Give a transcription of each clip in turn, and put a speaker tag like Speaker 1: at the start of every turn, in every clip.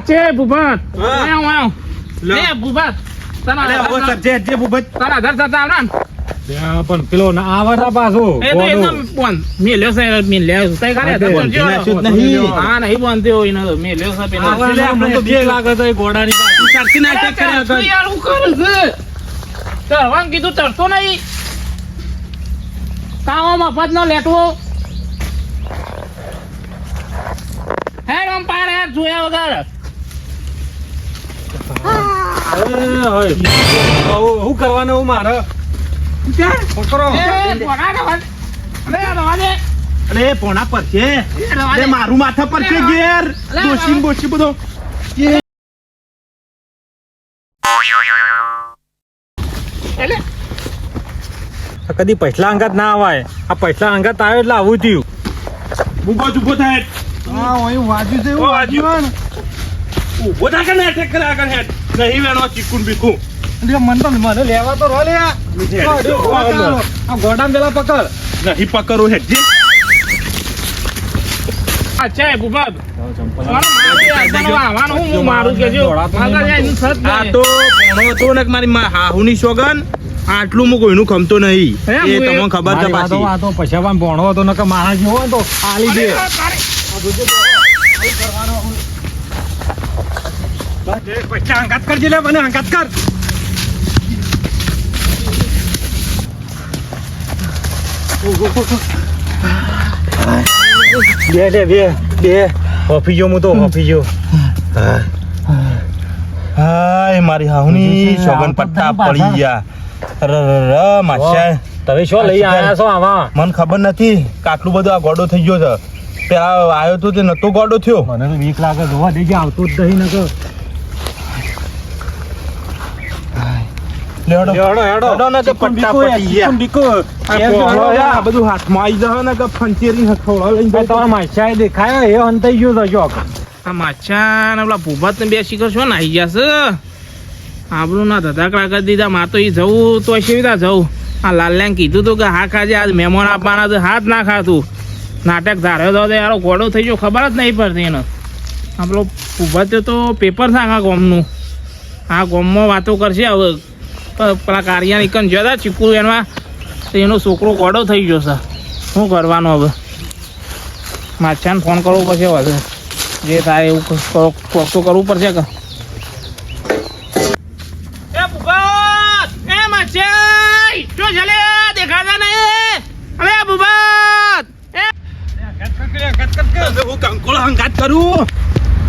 Speaker 1: છે ભૂપત લે ભૂપત તના લે ઓ સર જે ભૂપત તના ધર થતા આવના
Speaker 2: પણ પેલો ના આવતા પાછો
Speaker 1: એ તો એકદમ બોન મેલ્યો છે મેલ્યો છે કાલે નહીં હા નહીં બોનતે હોય ને મેલ્યો છે પેલો
Speaker 2: આપણે તો બે લાગે તો ઘોડાની
Speaker 1: સરકી નાટક કરે તો યાર હું કરું છે તરવાન કીધું તરતો નહીં કામ મફત ન લેટવો હેડ આમ પાર હેડ જોયા વગર
Speaker 2: શું કરવાનું મારે
Speaker 1: પોણા પર છે મારું માથા પર છે ઘેર બોસી બોસી બધો
Speaker 2: કદી પૈસલા અંગાત ના આવાય આ પૈસલા અંગાત આવ્યો એટલે આવું થયું
Speaker 1: ઉભો થાય
Speaker 2: વાજુ છે
Speaker 1: ઉભો થાય કે અટેક કરે આગળ હેડ નહીં વેણો ચીકુન બીકું
Speaker 2: મને લેવા તો રો લે આ ગોડામ પેલા પકડ
Speaker 1: નહીં પકડું હેડ જે અચ્છા ભૂપત મારું કે જો આ તો તો ને મારી હાહુની સોગન આટલું હું કોઈનું ખમતો નહીં એ તમને ખબર છે પાછી
Speaker 2: આ તો પૈસા ભણો હતો ને કે માણસ જેવો તો આલી દે પૈસા અંગાત કરજે લે મને અંગાત કર બે ઓફી ગયો હું તો ઓફી ગયો
Speaker 1: હાય મારી હાહુની સોગન પટ્ટા પડી ગયા માસ્યા
Speaker 2: તમે શું લઈ આયા છો આવા
Speaker 1: મને ખબર નથી કે આટલું બધું આ ગોડો થઈ ગયો છે પેલા આવ્યો તો તે નતો ગોડો થયો
Speaker 2: મને તો વીક લાગે જોવા દે કે આવતો જ નહીં નકર
Speaker 1: બધું હાથમાં આવી જશે ને કે ફંચેરી હથોડા લઈને
Speaker 2: તમારા માછા દેખાય એ અંતાઈ ગયો છો
Speaker 1: આ માછા ને પેલા ભૂભાત ને બે શિખર છો ને આવી ગયા છે આપણું ના ધધાકડા કરી દીધા માં તો એ જવું તો કેવી જવું આ લાલ્યાને કીધું તું કે હા ખાજે આજ મહેમાન આપવાના તો હાથ ના ખાતું નાટક ધાર્યો તો યારો ઘોડો થઈ ગયો ખબર જ નહીં પડતી એને આપણો ભૂભાત તો પેપર છે આખા ગોમનું આ ગોમમાં વાતો કરશે હવે પેલા કારિયાની કન જતા ચીકુ એમાં તો એનો છોકરો ઘોડો થઈ ગયો છે શું કરવાનું હવે માછાને ફોન કરવો પડશે વધુ જે થાય એવું તો કરવું પડશે કે દેખાતા નહીં અરે ભૂપત હું કંકોળ હંગાત કરું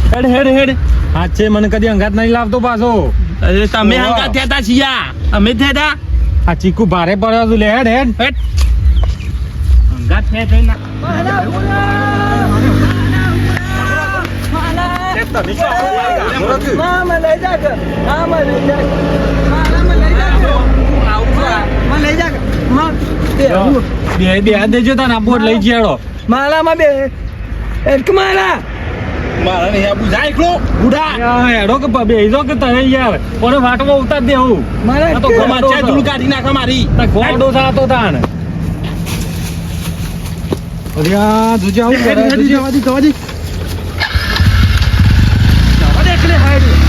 Speaker 2: હેડ હેડ હેડ હા છે મને કદી અંગાત નહીં લાવતો પાછો
Speaker 1: તમે હંગાત થયા છીએ અમે થયા
Speaker 2: આ ચીકુ ભારે પડ્યો તું લે હેડ હેડ
Speaker 1: હેડ હંગાત થયા
Speaker 2: બે દેજો તને આપો લઈ જડો
Speaker 3: માલામાં બે એક માલા
Speaker 1: મારા ને આ બુઝા એકલો બુડા
Speaker 2: હેડો કે બેજો કે તને યાર કોને વાટમાં ઉતાર દેવું
Speaker 3: મારે
Speaker 1: તો કમાચા દૂર કાઢી નાખા મારી
Speaker 2: ગોડો સાતો તાણ અરિયા દુજે આવું કરે
Speaker 3: જવાદી જવાદી
Speaker 1: એકલે હાઈડ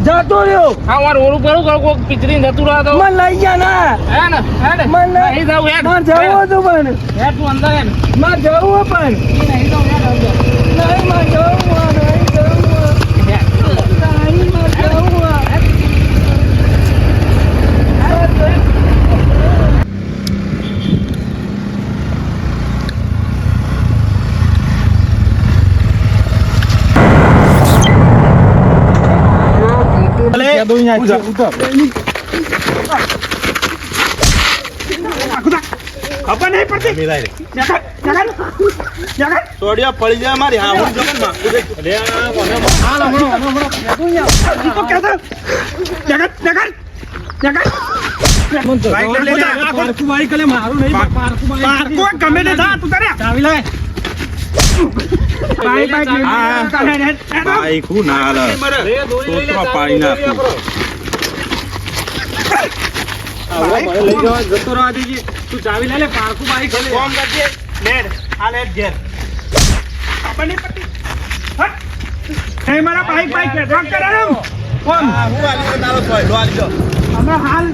Speaker 3: જતો રહ્યો
Speaker 1: હા વાર ઓરું કરું કોક પિચરી જતું રહે તો
Speaker 3: મને લઈ ગયા ના
Speaker 1: હે ને
Speaker 3: મને
Speaker 1: નહીં જાવ યાર
Speaker 3: માર જવું હતું પણ
Speaker 1: યાર તું અંદર હે
Speaker 3: માર જવું પણ
Speaker 1: નહીં જાવ યાર
Speaker 3: નહીં માર જવું નહીં જવું નહીં માર જવું
Speaker 1: ખબર નહીં પડતી તોડિયા પડી જાય મારી હા હું જગનમાં
Speaker 2: મારું નહીં
Speaker 1: ગમે તે થા તું કરે
Speaker 2: ચાવી લાય
Speaker 4: બાઈક હું ના હાલે સોતરો પાડી નાખું
Speaker 2: લઈ જવા જતો રહેવા દેજે. તું ચાવી લે પારકું બાઈક હલે.
Speaker 1: ફોન કરજે લેડ આ લેડ ઘેર આપણને પટ્ટી હટ એ મારા બાઈક રોક કરાવો ફોન
Speaker 4: હું આલી તારો સોયલો આલી દો
Speaker 1: અમે હાલ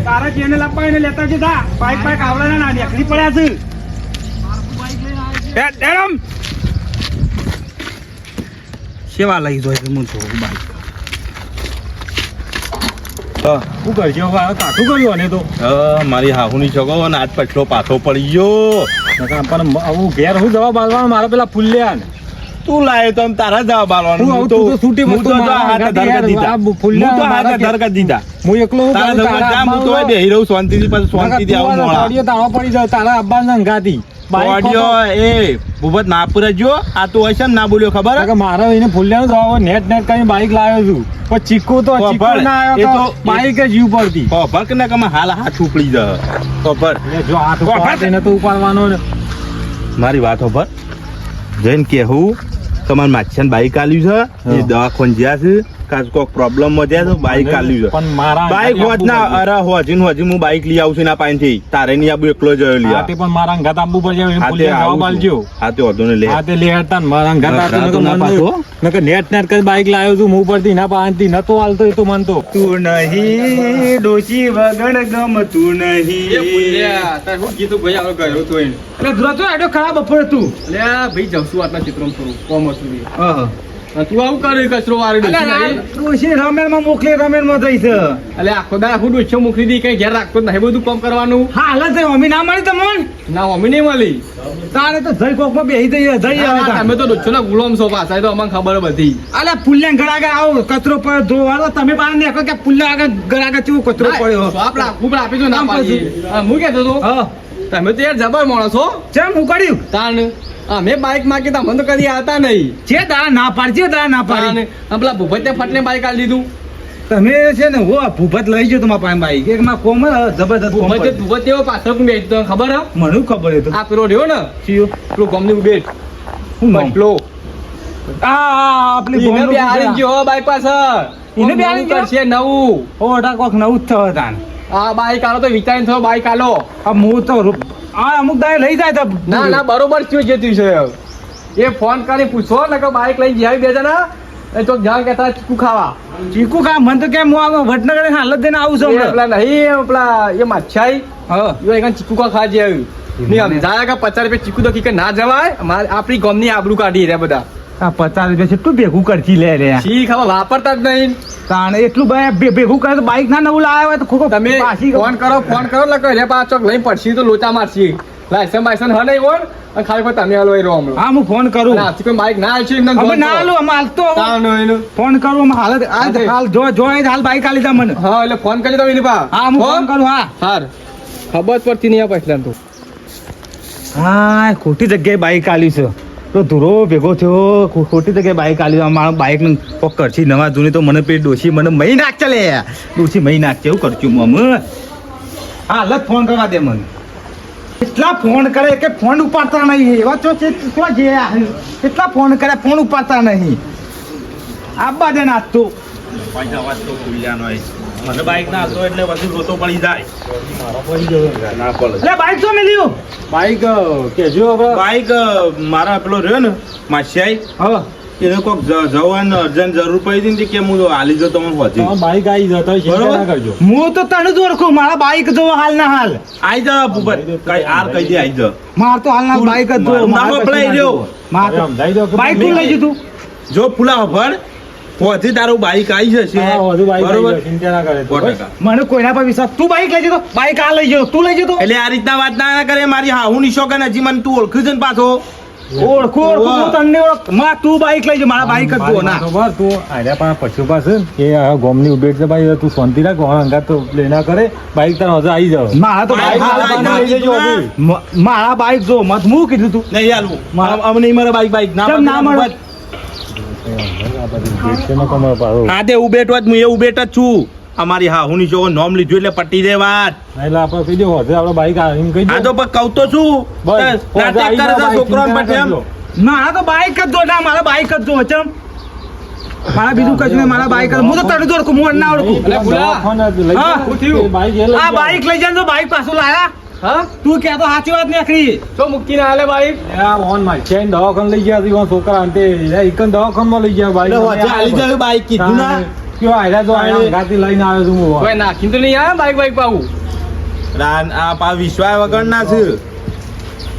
Speaker 1: તારા જેને લાપા એને લેતા જતા બાઈક આવડા ના નીકળી પડ્યા છે ડેરમ સેવા લઈ જોઈ કે હું છું બાઈક
Speaker 2: શું કરજો હવે કાઠું કર્યું અને તો
Speaker 4: મારી હાહુની છોકરો ને આજ પછલો પાછો પડી ગયો
Speaker 2: પણ હું ઘેર હું જવાબ આલવાનો મારા પેલા ફૂલ્યા ને
Speaker 4: તું લાયો તો આમ તારા જવાબ આલવાનું
Speaker 2: હું આવું તું તો છૂટી
Speaker 4: હું તો
Speaker 2: વસ્તુ
Speaker 4: હાથ
Speaker 2: મારા
Speaker 4: ધરકા દીધા
Speaker 2: આ
Speaker 4: હું
Speaker 2: ફૂલ્યા
Speaker 4: તો હાથ
Speaker 2: મારા
Speaker 4: ધરકા દીધા
Speaker 2: હું એકલો હું
Speaker 4: તારા
Speaker 2: કરું,
Speaker 4: ધરકા
Speaker 2: તારા
Speaker 4: જામ હું તો
Speaker 2: આબા
Speaker 4: બેહી રહું શાંતિથી પછી શાંતિથી આવું મોળા
Speaker 2: તાળીઓ તાળો પડી જાવ તારા અબ્બા ને અંગાતી
Speaker 4: ઓડિયો એ ભૂપત ના પૂરજો આ તો હશે ને ના બોલ્યો ખબર હે?
Speaker 2: મારા એને ફૂલ્યાનો જવાબ નેટ કરીને બાઈક લાવ્યો છું પણ ચીકુ તો ચીકુ ના આવ્યો તો બાઈક જ જીવ પડતી
Speaker 4: ખબર કે ના કે હાલ હાથ ઉપડી જાય ખબર
Speaker 2: એટલે જો હાથ ઉપાડે એને તો ઉપાડવાનો ને
Speaker 4: મારી વાત ખબર જઈને કેવું તમારે માછન બાઈક આલ્યું છે એ દવાખાને જ્યાં છે કાંઈ કોઈક પ્રોબ્લેમ માં જ્યાં તો બાઈક આલ્યું છે
Speaker 2: પણ મારા
Speaker 4: બાઈક હોત ના અરે હોજી હું બાઈક લઈ આવું છું ના પાસેથી તારે નહીં આબુ એકલો જ લઈ
Speaker 2: હાથે પણ મારા અંગાત આબુ પર જાય
Speaker 4: હાથે
Speaker 2: જવાબ આલજો
Speaker 4: હાથે વધુ ને લે
Speaker 2: હાથે લે હતા ને મારા અંગાત
Speaker 4: રાતો
Speaker 2: આતો
Speaker 4: ના પાછો?
Speaker 2: નકર નેટ કરી બાઈક લાવ્યો છું હું પરથી ના પાસેથી નતો હાલતો એ તો મનતો
Speaker 4: તું નહીં ડોશી વગર ગમતું નહીં
Speaker 1: એટલે દુરાતો આડો ખરાબ બપોર તું
Speaker 3: તું આવું કરે કચરો વાળી
Speaker 1: ડોશી રમેનમાં મોકલી રમેનમાં જઈ છે
Speaker 3: એટલે આખો દા આખું ડોસો મોકલી દી કઈ ઘેર રાખતો જ નહીં બધું કામ કરવાનું
Speaker 1: હા હાલત મમ્મી ના મળી તમને
Speaker 3: ના મમ્મી નહીં મળી
Speaker 1: તારે તો જઈ કોકમાં બેહી જઈએ જઈ આવે
Speaker 3: તમે તો ડોસો ના ગુલામ છો પાછા એ તો અમને ખબર બધી
Speaker 1: અલે પુલ્યા ઘર આગળ આવો કચરો પર ધોવાળો તમે બહાર નીકળો કે પુલ્યા આગળ ઘર આગળ કેવો કચરો પડ્યો
Speaker 3: આપડા ખૂબ આપી દો ના પાડી હું કહેતો હતો
Speaker 1: હા
Speaker 3: તમે તો યાર જબર માણસ છો
Speaker 1: ચમ હું કર્યું
Speaker 3: તાણ અમે બાઈક માંગી તા મને તો કદી આવતા નહીં
Speaker 1: છે દા ના પાડજે દા ના
Speaker 3: તાણ
Speaker 1: પાડી
Speaker 3: પેલા ભૂપત ફટને બાઈક આલી દીધું
Speaker 1: તમે છે ને હો ભૂપત લઈ ગયો તમારા પાસે બાઈક એક માં કોમ જબરદસ્ત કોમ
Speaker 3: ભૂપત ભૂપત એવો પાછળ પણ બેસતો ખબર હે
Speaker 1: મને ખબર હતું
Speaker 3: આ પેલો રહ્યો ને
Speaker 1: ચિયો
Speaker 3: પેલું ગમની બેટ
Speaker 1: હું નામ
Speaker 3: પટલો
Speaker 1: આપલી
Speaker 3: એને બે હારી ગયો બાઈક પાછળ
Speaker 1: એને બે હારી ગયો?
Speaker 3: કરશે નવું
Speaker 1: ઓટા કોક નવું જ થયો તાન
Speaker 3: આ બાઈક આલો તો વિચારીને થયો બાઈક આલો
Speaker 1: આ હું તો અમુક દાય લઈ જાય તો
Speaker 3: ના ના બરોબર થયું જતું છે એ ફોન કરી પૂછો ને કે બાઈક લઈને જાય બે જણા એ તો જ્યાં કહેતા ચીકુ ખાવા
Speaker 1: ચીકુ કા મન તો કેમ હું વડનગર હાલત દઈને આવું છું
Speaker 3: એ પેલા નહીં પેલા એ માછાઈ
Speaker 1: હા
Speaker 3: એ એક ચીકુ કા ખાજે આવ્યું નહીં સમજાયા કે 50 રૂપિયા ચીકુ તો કે ના જવાય આપણી ગામની આબરૂ કાઢી રહ્યા બધા
Speaker 1: આ 50 રૂપિયા કેટલું ભેગું કરતી લે રે
Speaker 3: શી ખબર વાપરતા જ નહીં
Speaker 1: તાણ એટલું ભેગું કરે તો બાઈક ના નવું લાવ્યા હોય તો ખોખો
Speaker 3: તમે
Speaker 1: પાછી
Speaker 3: ફોન કરો લખો રે પાછો લઈને પડશી તો લોચા મારશી લાયસન્સ બાયસન્સ હ નહીં હોય અને ખાલી કોઈ તમે હાલો રહ્યો હમણાં
Speaker 1: હા હું ફોન કરું
Speaker 3: આજથી કોઈ બાઈક ના આવશે એમને
Speaker 1: હવે ના હાલું અમે હાલ તો ફોન કરું અમે હાલત હાલ જો હાલ બાઈક આલી તા મને
Speaker 3: હા એટલે ફોન કરી દો એની પા
Speaker 1: હા હું ફોન કરું હા
Speaker 3: હાર ખબર પડતી નહીં આ પૈસા તો
Speaker 1: હા ખોટી જગ્યાએ બાઈક આલી છે તો ધૂરો ભેગો થયો ખોટી જગ્યાએ બાઈક આલી મારા બાઈક ને કોક કરશી નવા જૂની તો મને પેલી ડોશી મને મહી નાખ ચાલે ડોશી મહી નાખ એવું કરશું મમ હા હાલત ફોન કરવા દે મને કેટલા ફોન કરે કે ફોન ઉપાડતા નહીં એવા તો છે જે કેટલા ફોન કરે ફોન ઉપાડતા નહીં આબા દે નાચ તો
Speaker 4: અવાજ તો ખુલ્યાનો હોય મને બાઈક ના હતો એટલે પછી રોતો પડી જાય ના પડે
Speaker 1: અરે બાઈક તો મેલ્યું
Speaker 2: બાઈક કેજો હવે
Speaker 4: બાઈક મારા પેલો રહ્યો ને માસિયાઈ
Speaker 1: હા
Speaker 4: એને કોક જવાન અર્જન્ટ જરૂર પડી હતી ને કે હું હાલી જતો મને હોતી
Speaker 2: તમારો બાઈક આવી જતો હોય ચિંતા ના કરજો
Speaker 1: હું તો તને જ ઓળખું મારા બાઈક જો હાલ ના હાલ
Speaker 4: આઈ જા ભૂપત કઈ આર કહી દે આઈ જા
Speaker 1: માર તો હાલ ના બાઈક જ જો
Speaker 4: મારું નામ અપલાઈ રહ્યો.
Speaker 2: અરે સમજાઈ દો કે
Speaker 1: બાઈક તું લઈ જતું
Speaker 4: જો ફૂલા હફળ પહોંચી તારું બાઈક આવી જશે
Speaker 2: હા, વધુ બાઈક આવી
Speaker 4: બરોબર
Speaker 2: જાય, ચિંતા ના કરે તો.
Speaker 4: 100%.
Speaker 1: મને કોઈના પર વિશ્વાસ તું બાઈક લઈ જતો બાઈક આ લઈ જતો તું લઈ જતો
Speaker 4: એટલે આ રીતના વાત ના કરે મારી હા હું નિશો કે હજી મને તું ઓળખી છે ને પાછો
Speaker 1: ઓળખું હું તને ઓળખ માં તું બાઈક લઈ જા મારા બાઈક જ જો ના
Speaker 2: ખબર તું આર્યા પણ પછું પાસે એ આ ગોમની ઉભેટ છે ભાઈ તું શાંતિ રાખ ઘોડા અંગાત તો પ્લે ના કરે બાઈક તાર હજુ આવી જાવ
Speaker 1: મારા તો બાઈક મારા બાઈક જો મત હું કીધું તું
Speaker 4: નહીં હાલવું અમને નહીં મારે બાઈક ના
Speaker 1: કેમ ના મળે?
Speaker 4: હા તે ઉભેટ વાત હું એ ઉભેટ જ છું અમારી હાહુની જો નોમ લીધું એટલે પટી દે વાત.
Speaker 2: એટલે આપણે કહી દો હોજે આપણે બાઈક એમ કહી
Speaker 4: આ
Speaker 2: દો
Speaker 4: તો પણ કહું તો છું
Speaker 2: બસ,
Speaker 4: નાટક કરે છે છોકરાઓને પછી એમ.
Speaker 5: મારા તો બાઈક જ જો ના મારા બાઈક જ જો ચમ મારા બીજું કશું નહીં મારા બાઈક હું તો તને તો ઓળખું હું ના ઓળખું
Speaker 3: અલે ભૂલા.
Speaker 5: હા, આ બાઈક લઈ જાય તો બાઈક પાછું લાયા
Speaker 3: હા
Speaker 5: તું કે તો સાચી વાત નીકળી
Speaker 3: તો મૂકીને હાલે બાઈક
Speaker 2: દવાખાને લઈ ગયા હતા, છોકરા અંતે એકન દવાખાનામાં લઈ ગયા
Speaker 4: એટલે હોજે હાલી જાય બાઈક કીધું ના.
Speaker 2: કયો આયરા તો આયરા ગાતી લઈને આવ્યો છું હું.
Speaker 3: કોઈ નાખીને તો નહીં આવે બાઈક પાવું
Speaker 4: આ પા વિશ્વાસ વગર ના છે.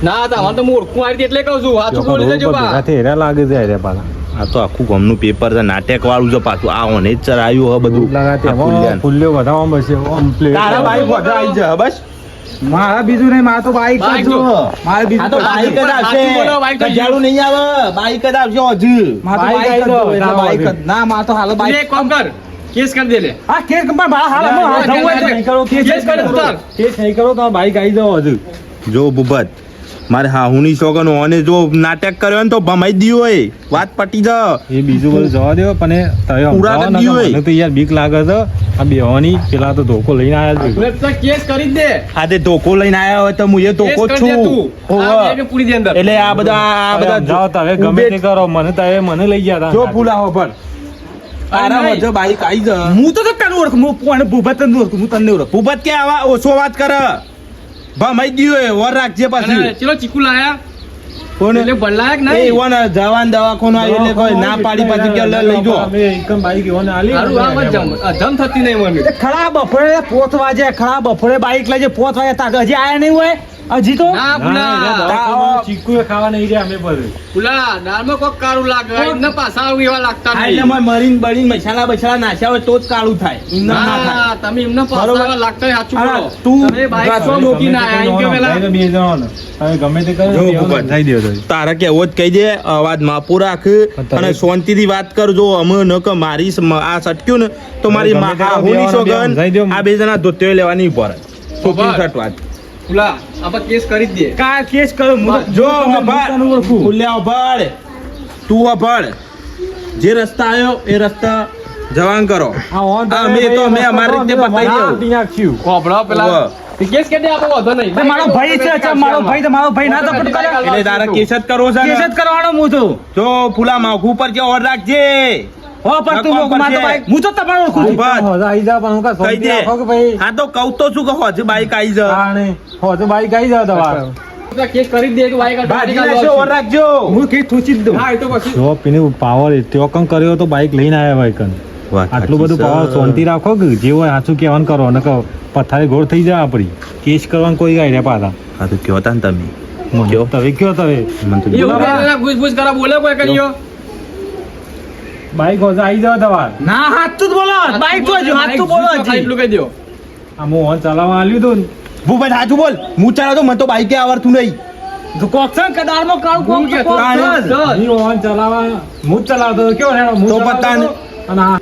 Speaker 3: ના તમારે તો હું ઓળખું આવી એટલે કહું છું સાચું બોલી દેજો બા
Speaker 2: ભેગા થઈ હેરા લાગે છે આયરા પાછા.
Speaker 4: આ તો આખું ગામનું પેપર છે, નાટક વાળું છે પાછું. આ ઓને જ ચરાયું હવે બધું
Speaker 2: લગાતે
Speaker 4: આ ફૂલ્યાન.
Speaker 2: ફૂલ્યો વધારવામાં બસ આમ plate.
Speaker 4: તારા બાઈક હોજે આવી જાય બસ.
Speaker 5: મારા બીજું નહીં મારા તો બાઈક જ જો મારે
Speaker 4: આ
Speaker 5: બીજું
Speaker 4: તો
Speaker 5: કશું
Speaker 4: બાઈક જ
Speaker 5: નહીં.
Speaker 4: આવશે.
Speaker 3: સાચું બોલો, બાઈક તો
Speaker 4: કજાળું નહીં આવે, બાઈક જ આવશે હજુ.
Speaker 5: મારે તો
Speaker 2: બાઈક
Speaker 5: બાઈક જ
Speaker 2: જ
Speaker 5: જો, એટલે
Speaker 2: ના
Speaker 5: બાઈક જ.
Speaker 2: આવે.
Speaker 5: ના મારે તો હાલ
Speaker 3: તું
Speaker 5: બાઈક
Speaker 3: એક કામ કર કેસ કરી દે લે
Speaker 5: હા કેસ પણ મારા હાલ
Speaker 3: ના,
Speaker 5: હાલ જવું હોય તો
Speaker 2: નહીં કરો,
Speaker 3: કેસ કરે ઉતાર.
Speaker 2: કેસ નહીં કરો તો બાઈક આવી જાવ હજુ.
Speaker 4: જો ભૂપત મારે હાહુની સોગન ઓને જો નાટક કર્યો ને તો ભમાઈ દીધું હોય, વાત પટી જા.
Speaker 2: એ બીજું બધું જવા દેવો પણ એ તમે
Speaker 4: પૂરા
Speaker 2: સમજાવો
Speaker 4: કરી
Speaker 2: ને
Speaker 4: દીધું
Speaker 2: મને તો યાર બીક લાગે છે આ બેવાની પેલા તો ધોકો લઈને આવ્યા છે.
Speaker 3: તું તો કેસ કરી જ દે
Speaker 4: આ તે ધોકો લઈને આયા હોય તો હું એ
Speaker 3: કેસ
Speaker 4: ધોકો જ
Speaker 3: કરી દે
Speaker 4: છું.
Speaker 3: તું
Speaker 4: હોવે.
Speaker 3: આ બે પૂરી દે અંદર
Speaker 4: એટલે આ બધા
Speaker 2: જાઓ તમે ગમે તે કરો મને તો હવે મને લઈ ગયા
Speaker 4: જો
Speaker 2: હતા.
Speaker 4: ફૂલાવો પણ તારા
Speaker 3: નહીં.
Speaker 4: વચ્ચે બાઈક આવી જા.
Speaker 5: હું તો તને ઓળખું હું કોને ભૂપત તને ઓળખું હું તને ઓળખું
Speaker 4: ભૂપત કે આવા ઓછો વાત કરે, ભમાઈ દીધું હોય વર રાખજે
Speaker 3: અને
Speaker 4: પાછી.
Speaker 3: ચલો ચીકુ લાયા
Speaker 4: કોને
Speaker 3: એટલે ભલાયક
Speaker 4: એ
Speaker 3: નહીં
Speaker 4: ઈવોને જવાન દવાખાનું આવ્યું એટલે કોઈ ના પાડી પાછી કે લઈ જો.
Speaker 2: અમે એકમ બાઈક એવાને આલી
Speaker 3: સારું આ મત જમ થતી નહીં મને
Speaker 5: એ ખરા બપોરે પોત વાજે ખરા બપોરે બાઈક લઈ પોત વાજે તાક હજી આયા નહીં હોય હજી તો
Speaker 3: ના
Speaker 2: ના,
Speaker 3: ભૂલા
Speaker 2: દવાખાનામાં ચીકુ એ ખાવા નહીં રહ્યા અમે બધે.
Speaker 3: ભૂલા દાળમાં કોક કાળું લાગે એમને પાછા આવું એવા લાગતા
Speaker 4: આ એટલે
Speaker 3: નહીં
Speaker 4: મોય મરીન બળીન મસાલા બસાલા નાખ્યા હોય તો જ કાળું થાય. એમ ના થાય.
Speaker 3: ના તમે એમને પાછા
Speaker 4: બરોબર.
Speaker 3: એવા લાગતા હોય, સાચું
Speaker 4: હા,
Speaker 3: બોલો
Speaker 4: તું
Speaker 3: તમે બાઈક
Speaker 4: ગમે
Speaker 3: તો
Speaker 2: તમે
Speaker 3: મૂકીને
Speaker 2: ગમે તે
Speaker 3: આયા એમ કે
Speaker 2: કરવાનો,
Speaker 3: પેલા
Speaker 2: લઈને બે જણાનો. તમે ગમે તે કરો
Speaker 4: જો
Speaker 2: બેવાનો
Speaker 4: ભૂપત.
Speaker 2: થઈ દ્યો તો.
Speaker 4: તારા કેવો જ કહી દે, અવાજ માપો રાખ અને શાંતિથી વાત કરજો. અમે ન કે મારી આ સટક્યું ને તો મારી
Speaker 2: ગમે તે કરો,
Speaker 4: હાહુની
Speaker 2: બેવાનો
Speaker 4: સોગન
Speaker 2: સમજાઈ દ્યો.
Speaker 4: આ બે જણા ધોતિયો લેવાની ઉપર સોપી
Speaker 3: બરાબર.
Speaker 4: સટ વાત.
Speaker 3: ભૂલા આપણે કેસ કરી જ દે
Speaker 5: કા કેસ કરો હું તો-
Speaker 4: જો
Speaker 5: હું તને
Speaker 4: અભાડ,
Speaker 5: ઓળખું
Speaker 4: ખુલ્યા અભાડ, તું અભાડ. જે રસ્તા આવ્યો એ રસ્તા જવાન કરો.
Speaker 2: આ ઓન
Speaker 4: હા, મેં તો અમે અમારી રીતે બતાવી દઉં.
Speaker 2: આપી નાખ્યું.
Speaker 3: કોપડો પેલા
Speaker 4: હોવે.
Speaker 3: કેસ કરી દે આપણે વાંધો નહીં
Speaker 5: તે મારો ભાઈ છે અચ્છા, મારો ભાઈ તો મારો ભાઈ ના તો કરે
Speaker 4: એટલે તારા કેસ જ કરવો છે
Speaker 5: કેસ
Speaker 4: ને?
Speaker 5: જ કરવાનો હું તો
Speaker 4: જો ફૂલા માખું પર કે ઓર રાખજે.
Speaker 5: હો પણ તું
Speaker 4: નકામ
Speaker 5: મારો
Speaker 4: કરજે.
Speaker 5: બાઈક હું તો તમારો ઓળખું છું.
Speaker 4: ઉભા.
Speaker 2: હોજે આવી જાવ પણ હું કાં
Speaker 4: કહી
Speaker 2: શાંતિ
Speaker 4: દે.
Speaker 2: રાખો કે ભાઈ
Speaker 4: હા તો કહું તો શું કહો હજુ બાઈક આવી જા.
Speaker 2: હા ને હોજે બાઈક આવી જાવ તમારે.
Speaker 3: આપણે કેસ કરી જ દે કે બાઈક
Speaker 4: ભાજી નાખજો, ઓર રાખજો.
Speaker 5: હું કેસ ઠોચી જ દઉં
Speaker 3: હા એ તો પછી
Speaker 2: જો પીને પાવર એટલો કમ કર્યો તો બાઈક લઈને આવ્યા ભાઈ કન. આટલું બધું પાવર શાંતિ રાખો કે જે હોય સાચું કહેવાનું કરો ને કહો પથારી ગોળ થઈ જાય આપણી કેસ કરવાનું કોઈ ગાય પાછા
Speaker 4: હા તો કયો તા ને તમે
Speaker 2: મને તમે કયો તમે
Speaker 4: મને તો
Speaker 3: એવું પેલા ઘૂસ કરા બોલે કોઈ કર્યો
Speaker 2: બાઈક હોજે આવી જાવ તમારે.
Speaker 5: ના હાચું જ બોલો બાઈક તો હજુ હાચું બોલો હજી.
Speaker 3: એટલું કહી દો
Speaker 2: આ હું ચલાવવા આલ્યું હતું ને.
Speaker 4: ભૂપત સાચું બોલ. હું ચાલો તો મને તો બાઈકે આવડતું નહીં.
Speaker 5: તો કોકસન કદાળમાં કાળું કોક
Speaker 3: હું કે
Speaker 5: કોક
Speaker 3: તાણે
Speaker 5: જ.
Speaker 3: જ.
Speaker 2: હું ઓન ચલાવવા હું જ ચલાવતો હતો. કેવો હેડો હું
Speaker 4: તો
Speaker 2: ચલાવતો
Speaker 4: પતાને.
Speaker 2: હતો. અને આ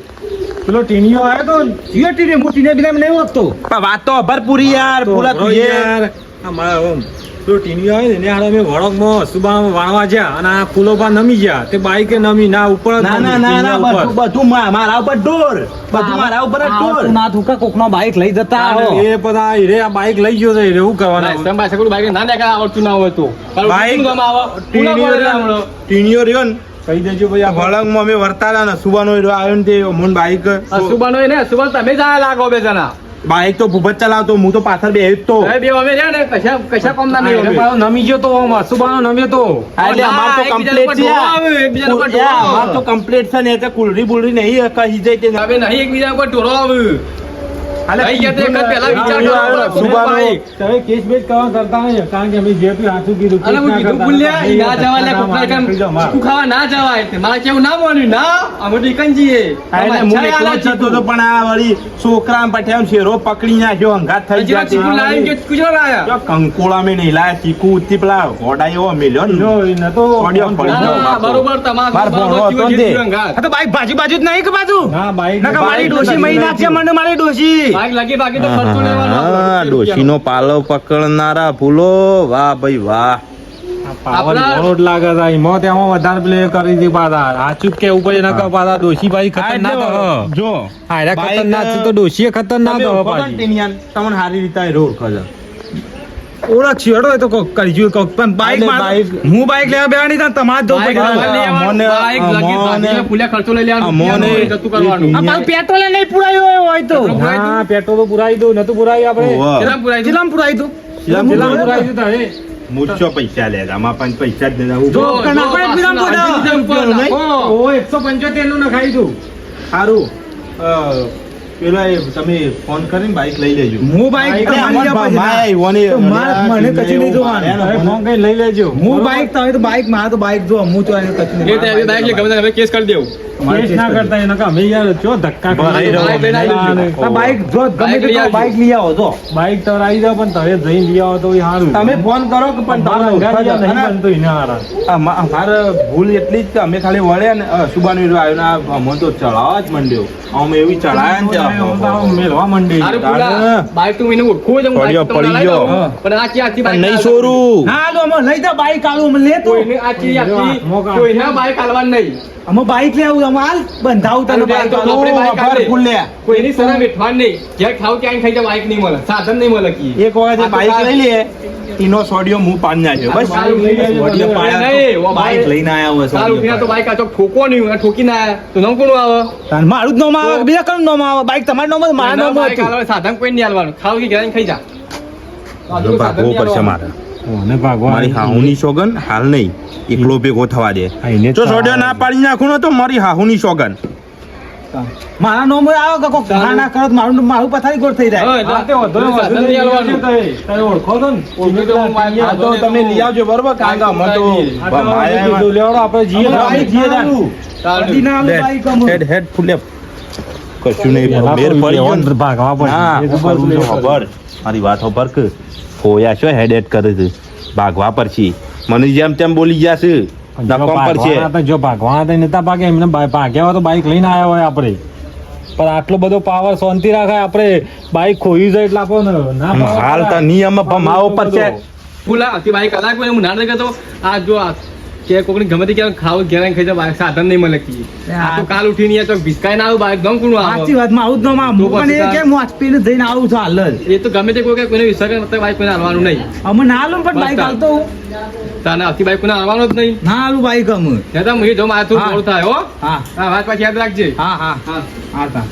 Speaker 2: પેલો ટીણીયો આવ્યો તો ને.
Speaker 5: જીએટી ને મોટી ને બિના નહીં ઓળખતો.
Speaker 4: પણ વાત તો અભર પૂરી યાર. ફૂલા તું એ.
Speaker 2: યાર આ મારા ઓમ પેલો ટીણીયો આવ્યો ને એને હાડો મેં વળગમાં સુબામાં વાળવા ગયા અને આ ફૂલો પર નમી ગયા તે બાઈકે નમી ના ઉપર જ
Speaker 4: ના ના
Speaker 2: નમી,
Speaker 4: ના ના
Speaker 2: ટીણીયા
Speaker 4: બધું બધું મારા ઉપર ઢોર. બધું મારા ઉપર જ ઢોર.
Speaker 5: તું ના થૂકા કોકનો બાઈક લઈ જતા આવો.
Speaker 2: અને એ બધા હીરે આ બાઈક લઈ ગયો છે હીરે શું કરવાના
Speaker 3: ના બાઈક સગું બાઈક ના દેખા આવડતું ના હોય તો
Speaker 4: બાઈક
Speaker 3: ટીણીઓ
Speaker 4: ટીણીઓ રહ્યો ને
Speaker 2: કહી દેજો ભાઈ આ
Speaker 4: વળંગમાં અમે વર્તાલા ને સુબાનો આવ્યો ને તે મને બાઈક
Speaker 3: સુબાનો ને સુબાન તમે જ આયા લાગો બે જણા
Speaker 4: બાઈક તો ભૂપત ચલાવતો હું તો પાછળ બે તો
Speaker 3: હવે બે અમે રહ્યા ને કશા કશા કોમ ના નહીં
Speaker 2: હીરે
Speaker 3: અમે.
Speaker 2: પાછો નમી ગયો તો આમ સુબાનો નમ્યો તો
Speaker 4: એટલે અમાર તો
Speaker 3: એકબીજા
Speaker 4: કમ્પ્લીટ
Speaker 3: ઉપર
Speaker 4: છે
Speaker 3: ઢોળો આવે, એકબીજા ઉપર ઢોળો આવે.
Speaker 4: અમાર તો કમ્પ્લીટ છે ને એટલે કુલરી બુલરી નહીં કહી જાય તે
Speaker 3: હવે નહીં એકબીજા ઉપર ઢોળો આવે લઈ ગયા તો એક જ પહેલા વિચાર કરો
Speaker 4: સુબાનો.
Speaker 3: સુબાનો બાઈક.
Speaker 2: તમે કેસ બેસ કરવા કરતા નહીં કારણ કે અમે જે બી સાચું કીધું
Speaker 3: અને હું
Speaker 2: કેસ
Speaker 3: કીધું
Speaker 2: ના
Speaker 3: ભૂલ્યા ઈ ના
Speaker 2: કરતા.
Speaker 3: જવાય લે કોકના કેમ ચીકુ ખાવા ના જવાય મારે કેવું ના માન્યું ના અમે તો ઈકન જઈએ
Speaker 4: એટલે હું એકલો જ જતો હતો પણ આ વળી છોકરા પઠ્યા શેરો પકડી નાખ્યો અંગાત થઈ
Speaker 3: જેવા ચીકુ
Speaker 4: ગયા
Speaker 3: લાવીને કે ચીકુ જો લાયા
Speaker 4: કંકોળા મેં નહીં લાયા ચીકુ ઉત્તી પેલા ઘોડા એવો મેલ્યો ને
Speaker 2: જો એ નતો
Speaker 4: પડ્યો, પડ્યો.
Speaker 3: ના, ના, બરોબર તમારો
Speaker 4: માર ભણો હતો ને તે.
Speaker 5: આ તો બાઈક બાજુ બાજુ જ નહીં કે બાજુ
Speaker 2: ના બાઈક
Speaker 5: નકર મારી ડોશી મહિના છે મને મારી ડોશી
Speaker 3: બાઈક લાગી બાકી તો ખર્ચો લેવાનો
Speaker 4: હા ડોશીનો પાલો પકડનારા ફૂલો વાહ ભાઈ વાહ
Speaker 2: આ પાવર
Speaker 3: આપણા-
Speaker 2: ઘણો જ લાગે છે એમાં તેમાં વધારે પ્લે કરી છે પાછા સાચું જ કેવું પડે નકર પાછા ડોશીભાઈ ખતરનાક હ.
Speaker 4: જો
Speaker 2: હાયરા
Speaker 4: બાઈક,
Speaker 2: ખતરનાક છે તો ડોશીએ ખતરનાક
Speaker 4: તમે
Speaker 2: હ
Speaker 4: ઓળખો છો ને
Speaker 2: પાછી.
Speaker 4: ટીનિયાન? તમને સારી રીતે એ રોડ ખબર.
Speaker 5: ઓળખશું હેડો એ તો કોક કરજો કોક પણ બાઈક
Speaker 4: અને
Speaker 5: મારે-
Speaker 4: બાઈક-
Speaker 5: હું બાઈક લેવા બેવાની તો તમારે જ જવું
Speaker 3: બાઈક
Speaker 5: પડે.
Speaker 3: લેવા
Speaker 4: અમોને-
Speaker 3: બાઈક લગી
Speaker 4: અમોને-
Speaker 3: ભાગીને ફૂલે ખર્ચો લઈ લેવાનો,
Speaker 4: અમોને-
Speaker 3: રૂપિયાનું જતું કરવાનું.
Speaker 5: આ પાછું પેટ્રોલ નહીં પુરાયું હોય તો
Speaker 2: હા પેટ્રોલ તો પુરાઈ દઉં નતું પુરાયું આપણે
Speaker 4: ઓવા.
Speaker 3: કેટલા પુરાય છે?
Speaker 5: કેટલામાં પુરાયું તું?
Speaker 2: કેટલામાં પુરાઈ દીધા હે?
Speaker 4: મૂછો પૈસા લે આમાં પણ પૈસા જ નહીં
Speaker 5: જો
Speaker 4: આવું.
Speaker 5: કના પર એક બીજામાં
Speaker 3: પાછું
Speaker 5: પડ્યા.
Speaker 3: બીજામાં પડ્યા.
Speaker 4: નહીં?
Speaker 3: હો.
Speaker 2: ઓ 175 નું નખાઈ દઉં.
Speaker 4: સારું પેલા એ તમે ફોન કરીને બાઈક લઈ લેજો.
Speaker 5: હું બાઈક
Speaker 4: અરે
Speaker 5: તમારી
Speaker 4: અમર
Speaker 5: પાસે
Speaker 4: ભાઈ,
Speaker 5: ના.
Speaker 4: ઈવોને-
Speaker 5: તો મને કશું નહીં જોવાનું.
Speaker 2: હવે ફોન કઈ લઈ લેજો
Speaker 5: હું બાઈક તમે તો બાઈક મારે તો બાઈક જો હું તો એને કશું
Speaker 3: એ
Speaker 5: નહીં.
Speaker 3: તો હવે બાઈક લઈ ગમે ત્યારે હવે કેસ કરી દેવું.
Speaker 2: કેસ ના કરતા એના કામ અમે યાર ચો ધક્કા
Speaker 4: ભરાઈ રહ્યો.
Speaker 3: બાઈક લઈને આવી જજો.
Speaker 5: આ બાઈક જો ગમે તે
Speaker 3: બાઈક લઈ આવજો.
Speaker 5: બાઈક લઈ આવો જો
Speaker 2: બાઈક તો આવી જાવ પણ તમે જઈને લઈ આવો તો એ સારું
Speaker 4: તમે ફોન કરો કે પણ
Speaker 2: મારા
Speaker 4: તમને
Speaker 2: અંગારિયા નહીં
Speaker 4: અને
Speaker 2: બનતો એને હારા.
Speaker 4: અમારે ભૂલ એટલી જ કે અમે ખાલી વળ્યા ને સુબાનો આવ્યો ને આ અમને તો ચડાવવા જ માંડ્યો. અમે એવી ચડાયા ને
Speaker 2: હું તો આમ
Speaker 4: ત્યાં.
Speaker 2: મેલવા માંડી.
Speaker 3: સારું પુલા, બાઈક તો એને ઓળખું જ, હું બાઈક
Speaker 4: પડ્યો,
Speaker 3: તમને લઈ
Speaker 4: પડ્યો.
Speaker 3: દઉં. પણ આખી આખી બાઈક
Speaker 4: નહીં
Speaker 3: ના
Speaker 4: છોરું.
Speaker 5: હા તો અમે લઈ જા બાઈક આલું અમે લેતો
Speaker 3: કોઈને આખી આખી કોઈના બાઈક હાલવાનું નહીં.
Speaker 5: અમે બાઈક લેવું અમે હાલ બંધાવું તને બાઈક
Speaker 3: તો
Speaker 5: આલું.
Speaker 3: આપણે બાઈક
Speaker 4: વગર
Speaker 3: હાલે.
Speaker 4: ફૂલ લે.
Speaker 3: કોઈની સલાહ વેઠવાનું નહીં. જ્યાં ખાવ ત્યાં ખાઈ જાય બાઈક નહીં મળે, સાધન નહીં મળે કી.
Speaker 4: એક વખત એ બાઈક લઈ લે એનો સોડિયો હું પાડી નાખ્યો બસ.
Speaker 3: બાઈક લઈ લેજો.
Speaker 4: સોડિયો પાડ્યા
Speaker 3: નહીં,
Speaker 4: તો
Speaker 3: ઓ
Speaker 4: બાઈક
Speaker 3: ભાઈ.
Speaker 4: લઈને આયા હોય
Speaker 3: સારું ઉઠીને તો બાઈક આ ચોક ઠોકો નહીં હોય, ઠોકીને આયા તો નામ કોનું આવે?
Speaker 5: તાન મારું જ નામ આવે બીજા કયું નામ આવે બાઈક તમારું નામ જ મારું
Speaker 3: કોઈના
Speaker 5: નામ
Speaker 3: બાઈક
Speaker 5: હતું.
Speaker 3: હાલવાનું સાધન કોઈ નહીં હાલવાનું. ખાવ કે ઘરે ખાઈ જા.
Speaker 4: જો ભાગવું પડશે મારે.
Speaker 2: ઓને ભાગવા
Speaker 4: મારી હાહુની સોગન હાલ નહીં એકલો ભેગો થવા દે.
Speaker 2: હા, એને જ
Speaker 4: જો સોડિયો ના પાડી નાખું ને તો મારી હાહુની સોગન.
Speaker 5: મારા નામ આવે કે કોક ના ના કરો તો મારું પથારી ગોળ થઈ જાય.
Speaker 3: હા,
Speaker 2: હા, તે વધુ ને વધુ
Speaker 3: સાધન
Speaker 2: લઈ
Speaker 3: નહીં
Speaker 2: આવજો
Speaker 3: હાલવાનું.
Speaker 2: તમે ઓળખો છો ને
Speaker 3: ઓળખું તો હું મારી
Speaker 4: આ તો તમે લઈ આવજો બરોબર કારણ કે અમે તો
Speaker 2: આ તો હવે કીધું, લેવડો આપણે જઈએ
Speaker 5: અમે બાઈક
Speaker 2: જઈએ
Speaker 5: ના આલું.
Speaker 3: સારું.
Speaker 5: કદી ના આલું બાઈક અમે.
Speaker 4: હેડ હેડ ફૂલે કશું નહીં
Speaker 2: પહેલા
Speaker 4: મેર પડી ગયો ને.
Speaker 2: ભાગવા પડશે.
Speaker 4: હા
Speaker 2: એ તો
Speaker 4: ઉપર
Speaker 2: બધું લેવું
Speaker 4: ખબર મારી વાત ખબર કે ફોયા છો હેડ હેડ કરે છે ભાગવા પડશે મને જેમ તેમ બોલી ગયા છે
Speaker 2: પડશે. જો
Speaker 4: નકોમ પડશે
Speaker 2: ભાગવાના હતા, જો ભાગવાના હતા એ નતા ભાગે એમને ભાગ્યા હોય તો બાઈક લઈને આવ્યા હોય આપણે પણ આટલો બધો પાવર શાંતિ રાખાય આપણે બાઈક ખોઈ જાય એટલે આપણને ના power
Speaker 4: હાલ તો
Speaker 2: કરાય.
Speaker 4: નિયમ ભમાવો પડશે
Speaker 3: ફૂલા આખી બાઈક કલાક હું ના નથી કરતો. આ જો આ કે કોકની ગમે તે ક્યાં ખાવ ઘેર આવીને ખાઈ જાય બાઈક સાધન નહીં મળે કી. આ તો કાલ ઉઠીને યાર ચોક ભીસકાઈને આવ્યું બાઈક ગમ કોનું આવે?
Speaker 5: સાચી વાત મારું જ નામ આવે.
Speaker 3: તો
Speaker 5: હું પણ
Speaker 3: પછી
Speaker 5: એ કેમ વાંચપીને જઈને આવું છું હાલ જ.
Speaker 3: એ તો ગમે તે કોઈ કોઈને વિશ્વાસ કરે તો બાઈક કોઈને હાલવાનું નહીં.
Speaker 5: અમે ના આલું પણ બાઈક
Speaker 3: બસ
Speaker 5: હાલતો હું.
Speaker 3: તાને આખી બાઈક કોઈને હાલવાનું જ નહીં.
Speaker 5: ના આલું બાઈક અમે.
Speaker 3: ત્યાં તો હું જો મારે થોડું
Speaker 5: હા.
Speaker 3: મોડું થાય હો.
Speaker 5: હા
Speaker 3: હા વાત પાછી યાદ રાખજે.
Speaker 5: હા હા
Speaker 3: હા
Speaker 5: હા તા.